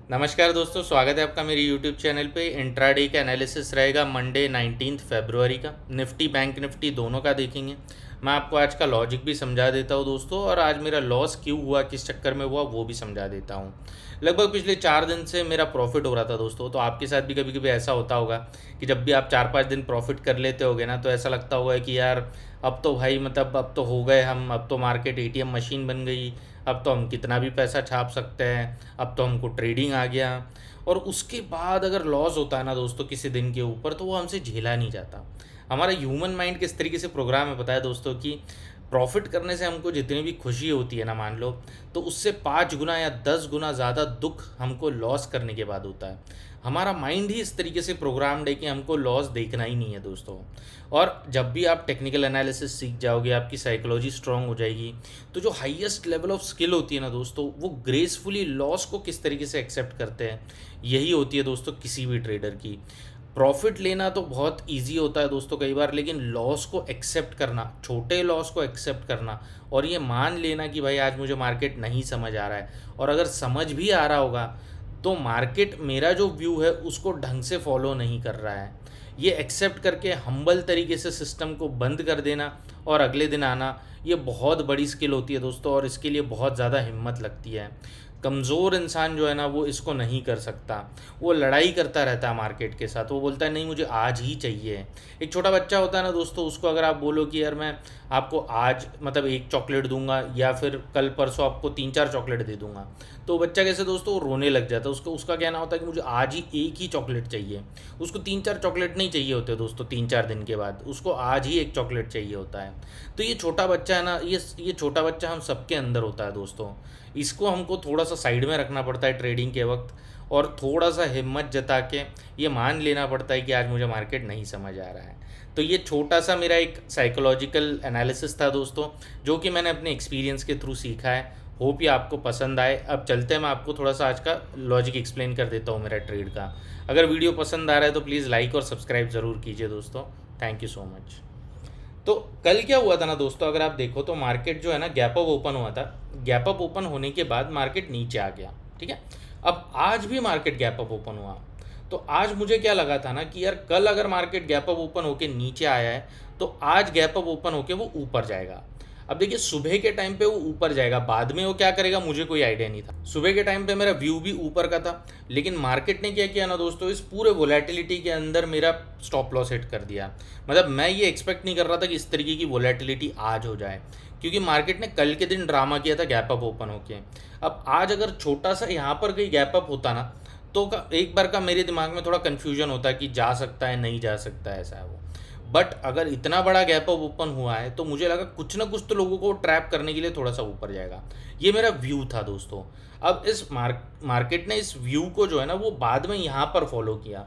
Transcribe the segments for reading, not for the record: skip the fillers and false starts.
नमस्कार दोस्तों, स्वागत है आपका मेरे यूट्यूब चैनल पे। इंट्राडे का एनालिसिस रहेगा मंडे 19 फरवरी का। निफ्टी बैंक निफ्टी दोनों का देखेंगे। मैं आपको आज का लॉजिक भी समझा देता हूँ दोस्तों, और आज मेरा लॉस क्यों हुआ, किस चक्कर में हुआ, वो भी समझा देता हूँ। लगभग पिछले 4 दिन से मेरा प्रॉफिट हो रहा था दोस्तों। तो आपके साथ भी कभी कभी ऐसा होता होगा कि जब भी आप 4-5 दिन प्रॉफिट कर लेते होगे ना, तो ऐसा लगता होगा कि यार अब तो भाई मतलब अब तो हो गए हम, अब तो मार्केट एटीएम मशीन बन गई, अब तो हम कितना भी पैसा छाप सकते हैं, अब तो हमको ट्रेडिंग आ गया। और उसके बाद अगर लॉस होता है ना दोस्तों किसी दिन के ऊपर, तो वो हमसे झेला नहीं जाता। हमारा ह्यूमन माइंड किस तरीके से प्रोग्राम है पता है दोस्तों, कि प्रॉफिट करने से हमको जितनी भी खुशी होती है ना, मान लो, तो उससे 5 गुना या 10 गुना ज़्यादा दुख हमको लॉस करने के बाद होता है। हमारा माइंड ही इस तरीके से प्रोग्राम्ड है कि हमको लॉस देखना ही नहीं है दोस्तों। और जब भी आप टेक्निकल एनालिसिस सीख जाओगे, आपकी साइकोलॉजी स्ट्रांग हो जाएगी, तो जो हाईएस्ट लेवल ऑफ स्किल होती है ना दोस्तों, वो ग्रेसफुली लॉस को किस तरीके से एक्सेप्ट करते हैं, यही होती है दोस्तों किसी भी ट्रेडर की। प्रॉफिट लेना तो बहुत इजी होता है दोस्तों कई बार, लेकिन लॉस को एक्सेप्ट करना, छोटे लॉस को एक्सेप्ट करना, और ये मान लेना कि भाई आज मुझे मार्केट नहीं समझ आ रहा है, और अगर समझ भी आ रहा होगा तो मार्केट मेरा जो व्यू है उसको ढंग से फॉलो नहीं कर रहा है, ये एक्सेप्ट करके हम्बल तरीके से सिस्टम को बंद कर देना और अगले दिन आना, ये बहुत बड़ी स्किल होती है दोस्तों, और इसके लिए बहुत ज़्यादा हिम्मत लगती है। कमज़ोर इंसान जो है ना, वो इसको नहीं कर सकता। वो लड़ाई करता रहता है मार्केट के साथ, वो बोलता है नहीं मुझे आज ही चाहिए। एक छोटा बच्चा होता है ना दोस्तों, उसको अगर आप बोलो कि यार मैं आपको आज मतलब एक चॉकलेट दूंगा, या फिर कल परसों आपको 3-4 चॉकलेट दे दूंगा, तो बच्चा कैसे दोस्तों वो रोने लग जाता है। उसको उसका कहना होता है कि मुझे आज ही एक ही चॉकलेट चाहिए। उसको 3-4 चॉकलेट नहीं चाहिए होते दोस्तों 3-4 दिन के बाद, उसको आज ही एक चॉकलेट चाहिए होता है। तो ये छोटा बच्चा है ना, ये छोटा बच्चा हम सबके अंदर होता है दोस्तों। इसको हमको थोड़ा सा साइड में रखना पड़ता है ट्रेडिंग के वक्त, और थोड़ा सा हिम्मत जता के ये मान लेना पड़ता है कि आज मुझे मार्केट नहीं समझ आ रहा है। तो ये छोटा सा मेरा एक साइकोलॉजिकल एनालिसिस था दोस्तों, जो कि मैंने अपने एक्सपीरियंस के थ्रू सीखा है। होप ये आपको पसंद आए। अब चलते हैं, मैं आपको थोड़ा सा आज का लॉजिक एक्सप्लेन कर देता हूँ मेरा ट्रेड का। अगर वीडियो पसंद आ रहा है तो प्लीज़ लाइक और सब्सक्राइब ज़रूर कीजिए दोस्तों। Thank you so much. तो कल क्या हुआ था ना दोस्तों, अगर आप देखो तो मार्केट जो है ना गैप अप ओपन हुआ था। गैप अप ओपन होने के बाद मार्केट नीचे आ गया, ठीक है। अब आज भी मार्केट गैप अप ओपन हुआ। तो आज मुझे क्या लगा था ना कि यार कल अगर मार्केट गैप अप ओपन होके नीचे आया है, तो आज गैप अप ओपन होके वो ऊपर जाएगा। अब देखिए सुबह के टाइम पे वो ऊपर जाएगा, बाद में वो क्या करेगा मुझे कोई आइडिया नहीं था। सुबह के टाइम पे मेरा व्यू भी ऊपर का था, लेकिन मार्केट ने क्या किया ना दोस्तों, इस पूरे वोलेटिलिटी के अंदर मेरा स्टॉप लॉस हिट कर दिया। मतलब मैं ये एक्सपेक्ट नहीं कर रहा था कि इस तरीके की वोलेटिलिटी आज हो जाए, क्योंकि मार्केट ने कल के दिन ड्रामा किया था गैप अप ओपन होके। अब आज अगर छोटा सा यहाँ पर कहीं गैप अप होता ना, तो एक बार का मेरे दिमाग में थोड़ा कन्फ्यूजन होता है कि जा सकता है नहीं जा सकता है, ऐसा है वो। बट अगर इतना बड़ा गैप अप ओपन हुआ है, तो मुझे लगा कुछ ना कुछ तो लोगों को ट्रैप करने के लिए थोड़ा सा ऊपर जाएगा। ये मेरा व्यू था दोस्तों। अब इस मार्केट ने इस व्यू को जो है ना वो बाद में यहाँ पर फॉलो किया।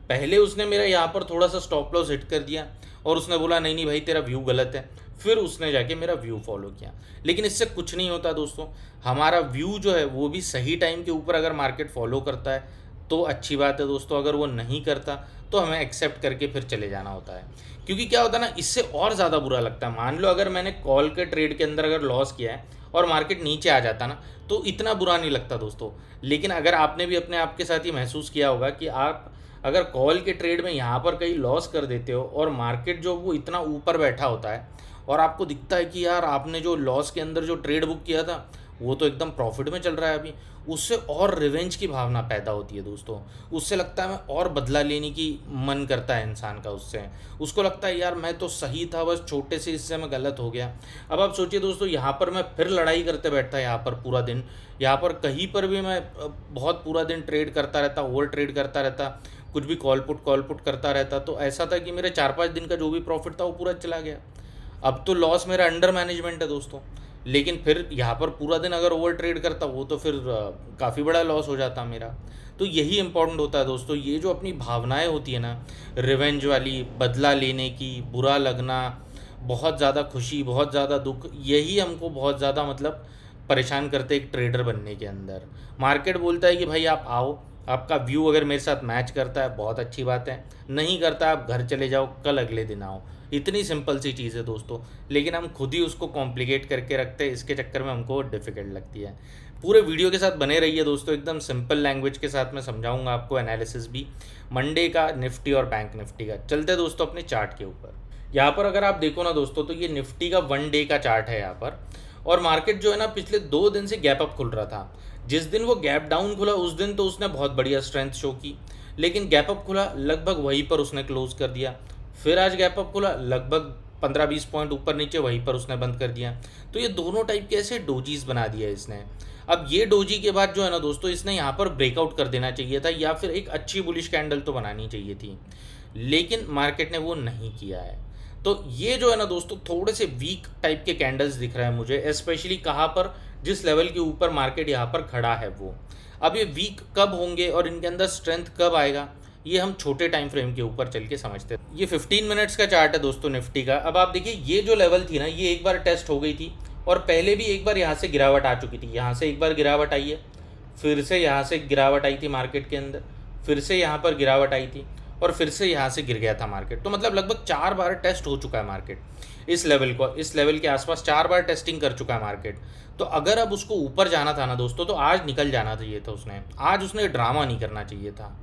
पहले उसने मेरा यहाँ पर थोड़ा सा स्टॉप लॉस हिट कर दिया, और उसने बोला नहीं नहीं भाई तेरा व्यू गलत है। फिर उसने जाके मेरा व्यू फॉलो किया। लेकिन इससे कुछ नहीं होता दोस्तों। हमारा व्यू जो है वो भी सही टाइम के ऊपर अगर मार्केट फॉलो करता है तो अच्छी बात है दोस्तों, अगर वो नहीं करता तो हमें एक्सेप्ट करके फिर चले जाना होता है। क्योंकि क्या होता है ना, इससे और ज़्यादा बुरा लगता है। मान लो अगर मैंने कॉल के ट्रेड के अंदर अगर लॉस किया है और मार्केट नीचे आ जाता ना, तो इतना बुरा नहीं लगता दोस्तों। लेकिन अगर आपने भी अपने आप के साथ ही महसूस किया होगा कि आप अगर कॉल के ट्रेड में यहाँ पर कहीं लॉस कर देते हो, और मार्केट जो वो इतना ऊपर बैठा होता है, और आपको दिखता है कि यार आपने जो लॉस के अंदर जो ट्रेड बुक किया था वो तो एकदम प्रॉफिट में चल रहा है अभी, उससे और रिवेंज की भावना पैदा होती है दोस्तों। उससे लगता है मैं और बदला लेने की मन करता है इंसान का उससे। उसको लगता है यार मैं तो सही था, बस छोटे से हिस्से में गलत हो गया। अब आप सोचिए दोस्तों, यहाँ पर मैं फिर लड़ाई करते बैठता, यहाँ पर पूरा दिन, यहाँ पर कहीं पर भी मैं बहुत पूरा दिन ट्रेड करता रहता, ओवर ट्रेड करता रहता, कुछ भी कॉल पुट करता रहता। तो ऐसा था कि मेरे 4-5 दिन का जो भी प्रॉफिट था वो पूरा चला गया। अब तो लॉस मेरा अंडर मैनेजमेंट है दोस्तों। लेकिन फिर यहाँ पर पूरा दिन अगर ओवर ट्रेड करता, वो तो फिर काफ़ी बड़ा लॉस हो जाता मेरा। तो यही इंपॉर्टेंट होता है दोस्तों, ये जो अपनी भावनाएं होती है ना, रिवेंज वाली, बदला लेने की, बुरा लगना, बहुत ज़्यादा खुशी, बहुत ज़्यादा दुख, यही हमको बहुत ज़्यादा मतलब परेशान करते एक ट्रेडर बनने के अंदर। मार्केट बोलता है कि भाई आप आओ, आपका व्यू अगर मेरे साथ मैच करता है बहुत अच्छी बात है, नहीं करता आप घर चले जाओ, कल अगले दिन आओ। इतनी सिंपल सी चीज़ है दोस्तों, लेकिन हम खुद ही उसको कॉम्प्लिकेट करके रखते हैं। इसके चक्कर में हमको डिफ़िकल्ट लगती है। पूरे वीडियो के साथ बने रहिए दोस्तों, एकदम सिंपल लैंग्वेज के साथ मैं समझाऊंगा आपको एनालिसिस भी मंडे का, निफ्टी और बैंक निफ्टी का। चलते हैं दोस्तों अपने चार्ट के ऊपर। यहाँ पर अगर आप देखो ना दोस्तों, तो ये निफ्टी का 1 डे का चार्ट है यहाँ पर। और मार्केट जो है ना, पिछले 2 दिन से गैप अप खुल रहा था। जिस दिन वो गैप डाउन खुला उस दिन तो उसने बहुत बढ़िया स्ट्रेंथ शो की, लेकिन गैप अप खुला लगभग वहीं पर उसने क्लोज कर दिया। फिर आज गैप अप खुला लगभग 15-20 पॉइंट ऊपर नीचे, वहीं पर उसने बंद कर दिया। तो ये दोनों टाइप के ऐसे डोजीज बना दिया इसने। अब ये डोजी के बाद जो है ना दोस्तों, इसने यहाँ पर ब्रेकआउट कर देना चाहिए था, या फिर एक अच्छी बुलिश कैंडल तो बनानी चाहिए थी, लेकिन मार्केट ने वो नहीं किया है। तो ये जो है ना दोस्तों, थोड़े से वीक टाइप के कैंडल्स दिख रहे हैं मुझे, स्पेशली कहाँ पर, जिस लेवल के ऊपर मार्केट यहाँ पर खड़ा है वो। अब ये वीक कब होंगे और इनके अंदर स्ट्रेंथ कब आएगा, ये हम छोटे टाइम फ्रेम के ऊपर चल के समझते हैं। ये 15 मिनट्स का चार्ट है दोस्तों निफ्टी का। अब आप देखिए, ये जो लेवल थी ना, ये एक बार टेस्ट हो गई थी, और पहले भी एक बार यहाँ से गिरावट आ चुकी थी। यहाँ से एक बार गिरावट आई है, फिर से यहाँ से गिरावट आई थी मार्केट के अंदर, फिर से यहाँ पर गिरावट आई थी, और फिर से यहाँ से गिर गया था मार्केट। तो मतलब लगभग 4 बार टेस्ट हो चुका है मार्केट। इस लेवल को, इस लेवल के आसपास 4 बार टेस्टिंग कर चुका है मार्केट। तो अगर अब उसको ऊपर जाना था ना दोस्तों, तो आज निकल जाना चाहिए था उसने। आज उसने ड्रामा नहीं करना चाहिए था।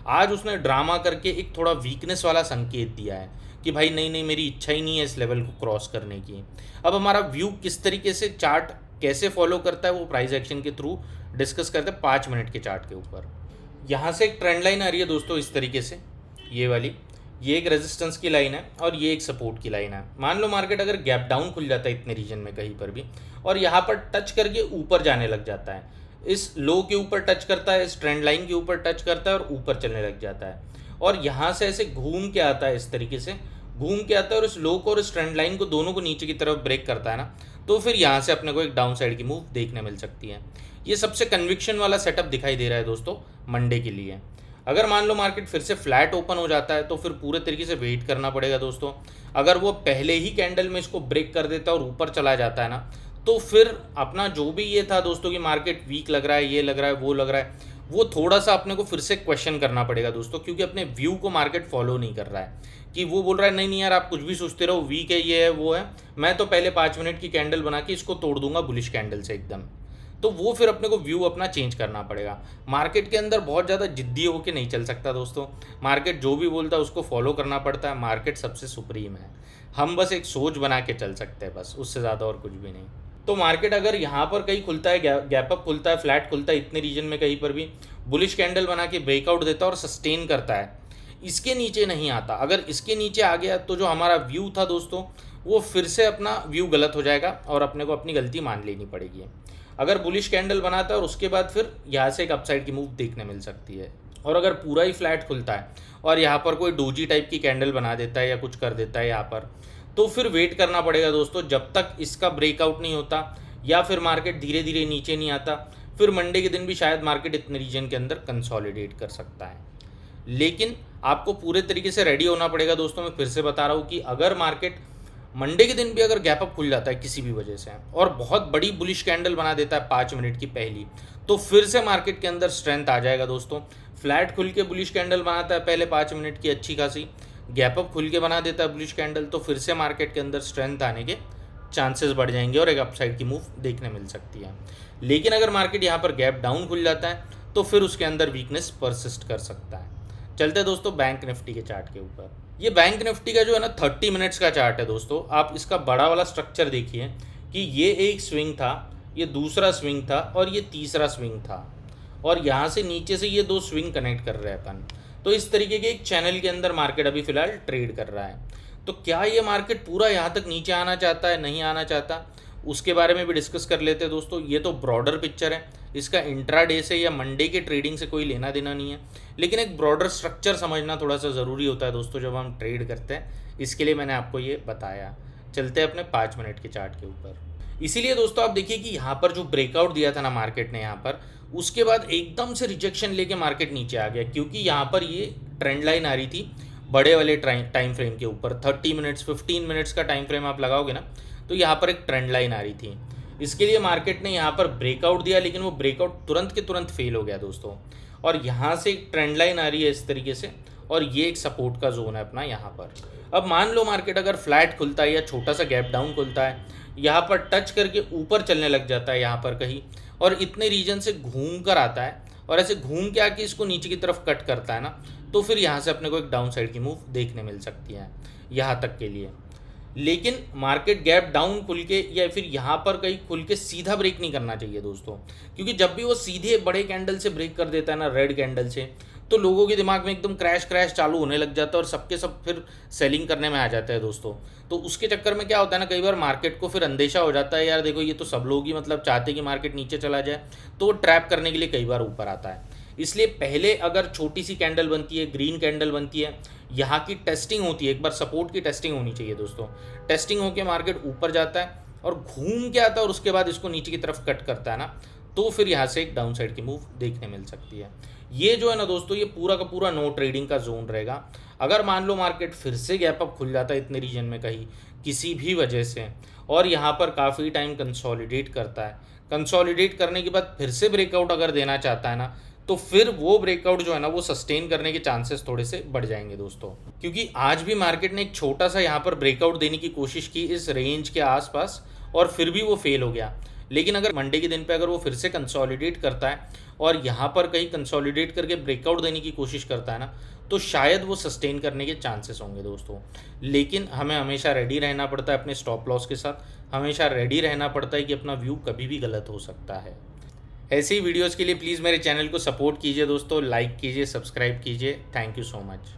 आज उसने ड्रामा करके एक थोड़ा वीकनेस वाला संकेत दिया है कि भाई नहीं नहीं, मेरी इच्छा ही नहीं है इस लेवल को क्रॉस करने की। अब हमारा व्यू किस तरीके से, चार्ट कैसे फॉलो करता है, वो प्राइस एक्शन के थ्रू डिस्कस करते हैं 5 मिनट के चार्ट के ऊपर। यहाँ से एक ट्रेंड लाइन आ रही है दोस्तों इस तरीके से, ये वाली, ये एक रेजिस्टेंस की लाइन है और ये एक सपोर्ट की लाइन है। मान लो मार्केट अगर गैप डाउन खुल जाता है इतने रीजन में कहीं पर भी, और यहाँ पर टच करके ऊपर जाने लग जाता है, इस लो के ऊपर टच करता है, इस ट्रेंड लाइन के ऊपर टच करता है और ऊपर चलने लग जाता है, और यहाँ से ऐसे घूम के आता है, इस तरीके से घूम के आता है, और इस लो को और इस ट्रेंड लाइन को दोनों को नीचे की तरफ ब्रेक करता है ना, तो फिर यहाँ से अपने को एक डाउन साइड की मूव देखने मिल सकती है। ये सबसे कन्विक्शन वाला सेटअप दिखाई दे रहा है दोस्तों मंडे के लिए। अगर मान लो मार्केट फिर से फ्लैट ओपन हो जाता है, तो फिर पूरे तरीके से वेट करना पड़ेगा दोस्तों। अगर वो पहले ही कैंडल में इसको ब्रेक कर देता है और ऊपर चला जाता है ना, तो फिर अपना जो भी ये था दोस्तों कि मार्केट वीक लग रहा है, ये लग रहा है, वो लग रहा है, वो थोड़ा सा अपने को फिर से क्वेश्चन करना पड़ेगा दोस्तों, क्योंकि अपने व्यू को मार्केट फॉलो नहीं कर रहा है। कि वो बोल रहा है नहीं नहीं यार, आप कुछ भी सोचते रहो, वीक है, ये है, वो है, मैं तो पहले 5 मिनट की कैंडल बना के इसको तोड़ दूंगा बुलिश कैंडल से एकदम। तो वो फिर अपने को व्यू अपना चेंज करना पड़ेगा। मार्केट के अंदर बहुत ज़्यादा जिद्दी होकर नहीं चल सकता दोस्तों। मार्केट जो भी बोलता है उसको फॉलो करना पड़ता है। मार्केट सबसे सुप्रीम है। हम बस एक सोच बना के चल सकते हैं, बस उससे ज़्यादा और कुछ भी नहीं। तो मार्केट अगर यहाँ पर कहीं खुलता है, गैप अप खुलता है, फ्लैट खुलता है, इतने रीजन में कहीं पर भी बुलिश कैंडल बना के ब्रेकआउट देता है और सस्टेन करता है, इसके नीचे नहीं आता, अगर इसके नीचे आ गया तो जो हमारा व्यू था दोस्तों, वो फिर से अपना व्यू गलत हो जाएगा और अपने को अपनी गलती मान लेनी पड़ेगी। अगर बुलिश कैंडल बनाता है और उसके बाद फिर यहाँ से एक अपसाइड की मूव देखने मिल सकती है। और अगर पूरा ही फ्लैट खुलता है और यहाँ पर कोई डोजी टाइप की कैंडल बना देता है या कुछ कर देता है यहाँ पर, तो फिर वेट करना पड़ेगा दोस्तों जब तक इसका ब्रेकआउट नहीं होता, या फिर मार्केट धीरे धीरे नीचे नहीं आता। फिर मंडे के दिन भी शायद मार्केट इतने रीजन के अंदर कंसोलिडेट कर सकता है। लेकिन आपको पूरे तरीके से रेडी होना पड़ेगा दोस्तों। मैं फिर से बता रहा हूँ कि अगर मार्केट मंडे के दिन भी अगर गैप अप खुल जाता है किसी भी वजह से और बहुत बड़ी बुलिश कैंडल बना देता है 5 मिनट की पहली, तो फिर से मार्केट के अंदर स्ट्रेंथ आ जाएगा दोस्तों। फ्लैट खुल के बुलिश कैंडल बनाता है पहले 5 मिनट की अच्छी खासी, गैप अप खुल के बना देता है बुलिश कैंडल, तो फिर से मार्केट के अंदर स्ट्रेंथ आने के चांसेस बढ़ जाएंगे और एक अपसाइड की मूव देखने मिल सकती है। लेकिन अगर मार्केट यहाँ पर गैप डाउन खुल जाता है तो फिर उसके अंदर वीकनेस परसिस्ट कर सकता है। चलते हैं दोस्तों बैंक निफ्टी के चार्ट के ऊपर। ये बैंक निफ्टी का जो है ना 30 मिनट्स का चार्ट है दोस्तों। आप इसका बड़ा वाला स्ट्रक्चर देखिए कि ये एक स्विंग था, ये दूसरा स्विंग था और ये तीसरा स्विंग था, और यहाँ से नीचे से ये 2 स्विंग कनेक्ट कर रहे हैं अपन। तो इस तरीके के एक चैनल के अंदर मार्केट अभी फिलहाल ट्रेड कर रहा है। तो क्या ये मार्केट पूरा यहाँ तक नीचे आना चाहता है, नहीं आना चाहता, उसके बारे में भी डिस्कस कर लेते हैं दोस्तों। ये तो ब्रॉडर पिक्चर है, इसका इंट्राडे से या मंडे के ट्रेडिंग से कोई लेना देना नहीं है, लेकिन एक ब्रॉडर स्ट्रक्चर समझना थोड़ा सा ज़रूरी होता है दोस्तों जब हम ट्रेड करते हैं। इसके लिए मैंने आपको ये बताया। चलते हैं अपने 5 मिनट के चार्ट के ऊपर। इसीलिए दोस्तों आप देखिए कि यहाँ पर जो ब्रेकआउट दिया था ना मार्केट ने यहाँ पर, उसके बाद एकदम से रिजेक्शन लेके मार्केट नीचे आ गया, क्योंकि यहाँ पर ये ट्रेंड लाइन आ रही थी बड़े वाले टाइम फ्रेम के ऊपर। 30 मिनट्स 15 मिनट्स का टाइम फ्रेम आप लगाओगे ना, तो यहाँ पर एक ट्रेंड लाइन आ रही थी। इसके लिए मार्केट ने यहाँ पर ब्रेकआउट दिया, लेकिन वो ब्रेकआउट तुरंत के तुरंत फेल हो गया दोस्तों। और यहाँ से एक ट्रेंड लाइन आ रही है इस तरीके से, और ये एक सपोर्ट का जोन है अपना यहाँ पर। अब मान लो मार्केट अगर फ्लैट खुलता है या छोटा सा गैप डाउन खुलता है, यहाँ पर टच करके ऊपर चलने लग जाता है यहाँ पर कहीं, और इतने रीजन से घूम कर आता है और ऐसे घूम के आके इसको नीचे की तरफ कट करता है ना, तो फिर यहाँ से अपने को एक डाउन साइड की मूव देखने मिल सकती है यहाँ तक के लिए। लेकिन मार्केट गैप डाउन खुल के या फिर यहाँ पर कहीं खुल के सीधा ब्रेक नहीं करना चाहिए दोस्तों, क्योंकि जब भी वो सीधे बड़े कैंडल से ब्रेक कर देता है ना, रेड कैंडल से, तो लोगों के दिमाग में एकदम क्रैश क्रैश चालू होने लग जाता है और सबके सब फिर सेलिंग करने में आ जाता है दोस्तों। तो उसके चक्कर में क्या होता है ना, कई बार मार्केट को फिर अंदेशा हो जाता है, यार देखो ये तो सब लोग ही मतलब चाहते कि मार्केट नीचे चला जाए, तो वो ट्रैप करने के लिए कई बार ऊपर आता है। इसलिए पहले अगर छोटी सी कैंडल बनती है, ग्रीन कैंडल बनती है, यहाँ की टेस्टिंग होती है, एक बार सपोर्ट की टेस्टिंग होनी चाहिए दोस्तों। टेस्टिंग होकर मार्केट ऊपर जाता है और घूम के आता है और उसके बाद इसको नीचे की तरफ कट करता है ना, तो फिर यहाँ से एक डाउन साइड की मूव देखने मिल सकती है। ये जो है ना दोस्तों, ये पूरा का पूरा नो ट्रेडिंग का जोन रहेगा। अगर मान लो मार्केट फिर से गैप अप खुल जाता है इतने रीजन में कहीं किसी भी वजह से, और यहाँ पर काफ़ी टाइम कंसोलिडेट करता है, कंसोलिडेट करने के बाद फिर से ब्रेकआउट अगर देना चाहता है ना, तो फिर वो ब्रेकआउट जो है ना वो सस्टेन करने के चांसेस थोड़े से बढ़ जाएंगे दोस्तों। क्योंकि आज भी मार्केट ने एक छोटा सा यहाँ पर ब्रेकआउट देने की कोशिश की इस रेंज के आसपास, और फिर भी वो फेल हो गया। लेकिन अगर मंडे के दिन पे अगर वो फिर से कंसोलिडेट करता है और यहाँ पर कहीं कंसोलिडेट करके ब्रेकआउट देने की कोशिश करता है ना, तो शायद वो सस्टेन करने के चांसेस होंगे दोस्तों। लेकिन हमें हमेशा रेडी रहना पड़ता है अपने स्टॉप लॉस के साथ, हमेशा रेडी रहना पड़ता है कि अपना व्यू कभी भी गलत हो सकता है। ऐसी वीडियोज़ के लिए प्लीज़ मेरे चैनल को सपोर्ट कीजिए दोस्तों, लाइक कीजिए, सब्सक्राइब कीजिए। Thank you so much.